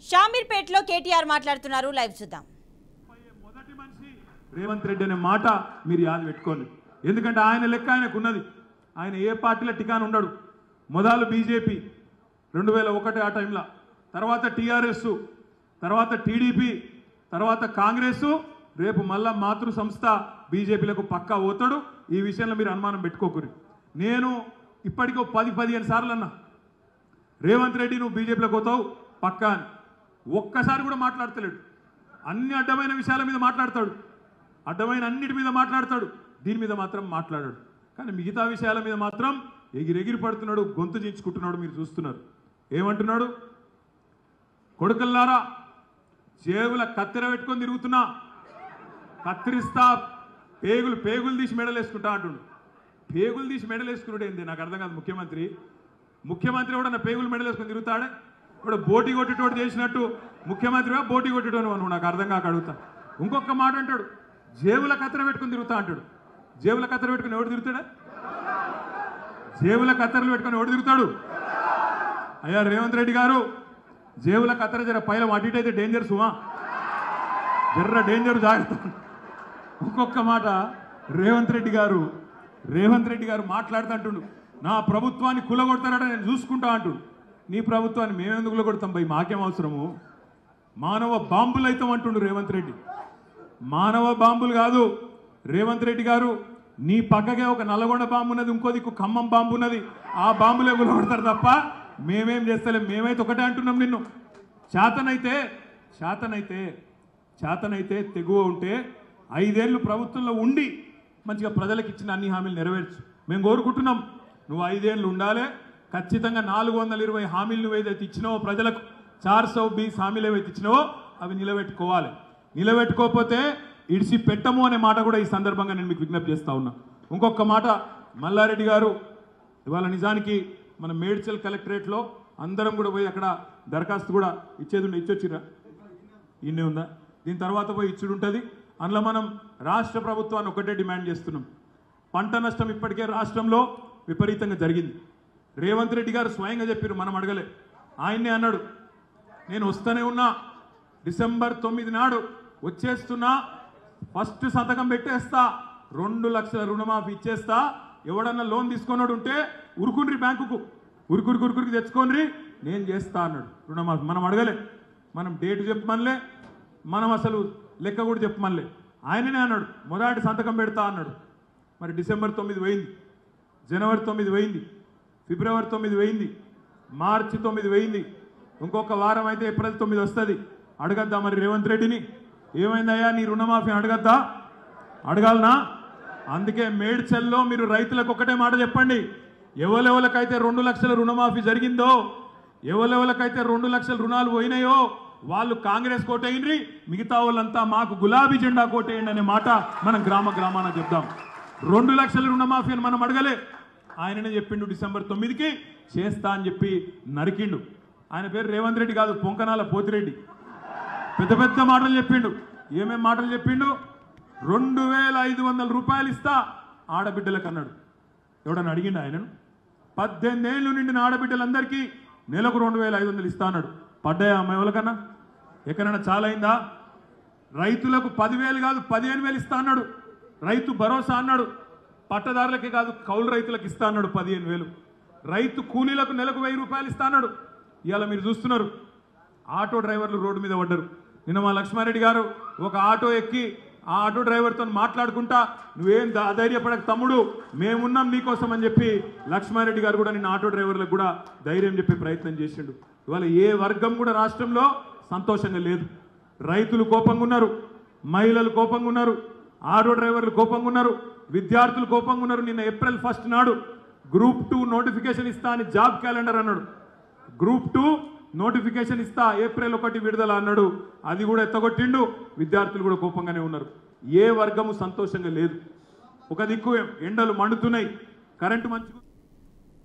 షామీర్పేటలో కేటీఆర్ మాట్లాడుతున్నారు. లైవ్ చూద్దాం. మొదటి మనిషి రేవంత్ రెడ్డి అనే మాట మీరు యాద పెట్టుకోండి. ఎందుకంటే ఆయన లెక్క ఆయనకు ఉన్నది. ఆయన ఏ పార్టీలో టికాన్ ఉండడు. మొదలు బీజేపీ 2001 ఆ టైంలో, తర్వాత టీఆర్ఎస్, తర్వాత టీడీపీ, తర్వాత కాంగ్రెస్, రేపు మళ్ళా మాతృ సంస్థ బీజేపీలకు పక్కా పోతాడు. ఈ విషయంలో మీరు అనుమానం పెట్టుకోకూరి. నేను ఇప్పటికో 10-15 సార్లు అన్నా, రేవంత్ రెడ్డి నువ్వు బీజేపీలోకి పోతావు పక్కా అని. ఒక్కసారి కూడా మాట్లాడతలేడు. అన్ని అడ్డమైన విషయాల మీద మాట్లాడతాడు, అడ్డమైన అన్నిటి మీద మాట్లాడతాడు, దీని మీద మాత్రం మాట్లాడాడు. కానీ మిగతా విషయాల మీద మాత్రం ఎగిరెగిరి పడుతున్నాడు, గొంతు చించుకుంటున్నాడు. మీరు చూస్తున్నారు. ఏమంటున్నాడు? కొడుకల్లారా, జేబుల కత్తెర పెట్టుకొని తిరుగుతున్నా, కత్తిరిస్తా, పేగులు తీసి మెడలు వేసుకుంటా అంటుండు. పేగులు తీసి మెడలు వేసుకున్నాడు ఏంది నాకు అర్థం కాదు. ముఖ్యమంత్రి కూడా నా పేగులు మెడలు వేసుకొని తిరుగుతాడే. ఇప్పుడు బోటి కొట్టేటోడు చేసినట్టు ముఖ్యమంత్రిగా బోటి కొట్టేటోను నువ్వు నాకు అర్థం కాక అడుగుతా. ఇంకొక మాట అంటాడు, జేబుల కత్తెర పెట్టుకుని తిరుగుతా అంటాడు. జేబుల కత్తెర పెట్టుకుని ఎవడు తిరుగుతాడా? జేబుల కత్తెరలు పెట్టుకుని ఎవడు తిరుగుతాడు? అయ్యా రేవంత్ రెడ్డి గారు, జేబుల కత్తెర జర పైల అటు ఇటు అయితే డేంజర్ సుమా, జర్ర డేంజర్, జాగ్రత్త. ఇంకొక మాట, రేవంత్ రెడ్డి గారు మాట్లాడుతుంటుండు, నా ప్రభుత్వాన్ని కులగొడతారట నేను చూసుకుంటా అంటుండు. నీ ప్రభుత్వాన్ని మేమెందుకు కులగొడతాం భయ్, మాకేం అవసరము? మానవ బాంబులు అవుతాం అంటుండు రేవంత్ రెడ్డి. మానవ బాంబులు కాదు రేవంత్ రెడ్డి గారు, నీ పక్కకే ఒక నల్లగొండ బాంబు ఉన్నది, ఇంకో దిక్కు ఖమ్మం బాంబు ఉన్నది. ఆ బాంబులే కులగొడతారు తప్ప మేమేం చేస్తలేం. మేమైతే ఒకటే అంటున్నాం, నిన్ను చేతనైతే తెగువ ఉంటే 5 ఏళ్ళు ప్రభుత్వంలో ఉండి మంచిగా ప్రజలకు ఇచ్చిన అన్ని హామీలు నెరవేర్చు. మేము కోరుకుంటున్నాం, నువ్వు 5 ఏళ్ళు ఉండాలి. ఖచ్చితంగా 420 హామీలు నువ్వేదైతే ఇచ్చినావో ప్రజలకు, 420 హామీలు ఏవైతే ఇచ్చినావో అవి నిలబెట్టుకోవాలి. నిలబెట్టుకోకపోతే ఇడిసి పెట్టము అనే మాట కూడా ఈ సందర్భంగా నేను మీకు విజ్ఞప్తి చేస్తా ఉన్నా. ఇంకొక మాట, మల్లారెడ్డి గారు ఇవాళ నిజానికి మన మేడ్చల్ కలెక్టరేట్లో అందరం కూడా పోయి అక్కడ దరఖాస్తు కూడా ఇచ్చొచ్చిరా, ఇన్నే ఉందా, దీని తర్వాత పోయి ఇచ్చుడు ఉంటుంది. అందులో మనం రాష్ట్ర ప్రభుత్వాన్ని ఒకటే డిమాండ్ చేస్తున్నాం. పంట నష్టం ఇప్పటికే రాష్ట్రంలో విపరీతంగా జరిగింది. రేవంత్ రెడ్డి గారు స్వయంగా చెప్పారు, మనం అడగలే. ఆయన్నే అన్నాడు, నేను వస్తూనే ఉన్నా, డిసెంబర్ 9 నాడు వచ్చేస్తున్నా, ఫస్ట్ సంతకం పెట్టేస్తా, 2 లక్షల రుణమాఫీ ఇచ్చేస్తా. ఎవడన్నా లోన్ తీసుకున్నాడు ఉంటే ఉరుకుని బ్యాంకుకు ఉరుకురికి తెచ్చుకోండి, నేను చేస్తా అన్నాడు రుణమాఫీ. మనం అడగలే, మనం డేటు చెప్పమనిలే, మనం అసలు లెక్క కూడా చెప్పమనిలే. ఆయననే అన్నాడు మొదటి సంతకం పెడతా అన్నాడు. మరి డిసెంబర్ 9 పోయింది, జనవరి 9 పోయింది, ఫిబ్రవరి 9 పోయింది, మార్చి 9 పోయింది. ఇంకొక వారం అయితే ఏప్రిల్ 9 వస్తుంది. అడగద్దా మరి రేవంత్ రెడ్డిని, ఏమైందయ్యా నీ రుణమాఫీ అడగద్దా? అడగాలనా? అందుకే మేడ్చల్లో మీరు రైతులకు ఒకటే మాట చెప్పండి, ఎవరెవరికైతే 2 లక్షల రుణమాఫీ జరిగిందో, ఎవరెవరికైతే 2 లక్షల రుణాలు పోయినాయో వాళ్ళు కాంగ్రెస్ కోటేయండి, మిగతా వాళ్ళంతా మాకు గులాబీ జెండా కోటేయండి అనే మాట మనం గ్రామాన చెప్దాం. 2 లక్షల రుణమాఫీ అని మనం అడగలే. ఆయననే చెప్పిండు డిసెంబర్ 9కి చేస్తా అని చెప్పి నరికిండు. ఆయన పేరు రేవంత్ రెడ్డి కాదు, పొంకనాల పోతిరెడ్డి. పెద్ద మాటలు చెప్పిండు. ఏమేం మాటలు చెప్పిండు? 2500 రూపాయలు ఇస్తా ఆడబిడ్డలకు అన్నాడు. ఎవడన్నా అడిగిండు ఆయనను? 18 ఏళ్ళు నిండిన ఆడబిడ్డలందరికీ నెలకు 2500 ఇస్తా అన్నాడు. పడ్డాయా అమ్మాయి వాళ్ళకన్నా? ఎక్కడైనా చాలా అయిందా? రైతులకు 10,000 కాదు 15,000 ఇస్తా అన్నాడు. రైతు భరోసా అన్నాడు. పట్టదారులకే కాదు కౌలు రైతులకు ఇస్తా అన్నాడు 15,000. రైతు కూలీలకు నెలకు 1000 రూపాయలు ఇస్తా అన్నాడు. ఇవాళ మీరు చూస్తున్నారు, ఆటో డ్రైవర్లు రోడ్డు మీద పడ్డారు. నిన్న మా లక్ష్మారెడ్డి గారు ఒక ఆటో ఎక్కి ఆ ఆటో డ్రైవర్తో మాట్లాడుకుంటా, నువ్వేం అధైర్యపడక తమ్ముడు, మేమున్నాం నీకోసం అని చెప్పి లక్ష్మారెడ్డి గారు కూడా నిన్న ఆటో డ్రైవర్లకు కూడా ధైర్యం చెప్పే ప్రయత్నం చేసిండు. ఇవాళ ఏ వర్గం కూడా రాష్ట్రంలో సంతోషంగా లేదు. రైతులు కోపంగా ఉన్నారు, మహిళలు కోపంగా ఉన్నారు, ఆటో డ్రైవర్లు కోపంగా ఉన్నారు, విద్యార్థులు కోపంగా ఉన్నారు. నిన్న ఏప్రిల్ 1 నాడు గ్రూప్ 2 నోటిఫికేషన్ ఇస్తా అని జాబ్ క్యాలెండర్ అన్నాడు. గ్రూప్ 2 నోటిఫికేషన్ ఇస్తా ఏప్రిల్ 1 విడుదల అన్నాడు. అది కూడా ఎత్తగొట్టిండు. విద్యార్థులు కూడా కోపంగానే ఉన్నారు. ఏ వర్గము సంతోషంగా లేదు. ఒక దిక్కు ఎండలు మండుతున్నాయి, కరెంటు మంచు